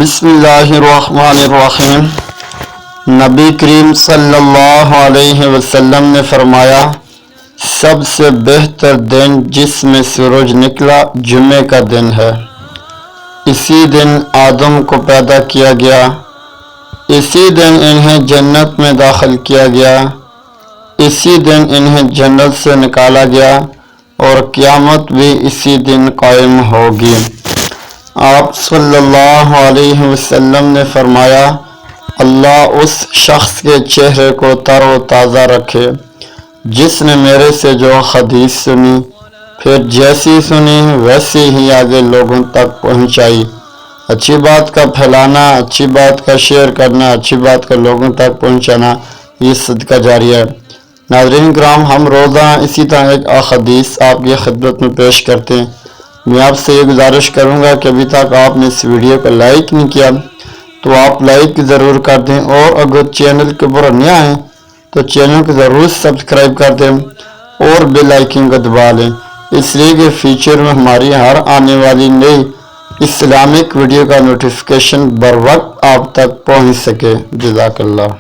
بسم اللہ الرحمن الرحیم۔ نبی کریم صلی اللہ علیہ وسلم نے فرمایا، سب سے بہتر دن جس میں سورج نکلا جمعے کا دن ہے۔ اسی دن آدم کو پیدا کیا گیا، اسی دن انہیں جنت میں داخل کیا گیا، اسی دن انہیں جنت سے نکالا گیا اور قیامت بھی اسی دن قائم ہوگی۔ آپ صلی اللہ علیہ وسلم نے فرمایا، اللہ اس شخص کے چہرے کو تر و تازہ رکھے جس نے میرے سے جو حدیث سنی، پھر جیسی سنی ویسی ہی آگے لوگوں تک پہنچائی۔ اچھی بات کا پھیلانا، اچھی بات کا شیئر کرنا، اچھی بات کا لوگوں تک پہنچانا، یہ صدقہ جاریہ ہے۔ ناظرین کرام، ہم روزانہ اسی طرح ایک حدیث آپ کی خدمت میں پیش کرتے ہیں۔ میں آپ سے یہ گزارش کروں گا کہ ابھی تک آپ نے اس ویڈیو کو لائک نہیں کیا تو آپ لائک ضرور کر دیں، اور اگر چینل کے اوپر نیا ہیں تو چینل کو ضرور سبسکرائب کر دیں اور بیل آئیکن کو دبا لیں، اس لیے کہ فیوچر میں ہماری ہر آنے والی نئی اسلامک ویڈیو کا نوٹیفیکیشن بر وقت آپ تک پہنچ سکے۔ جزاک اللہ۔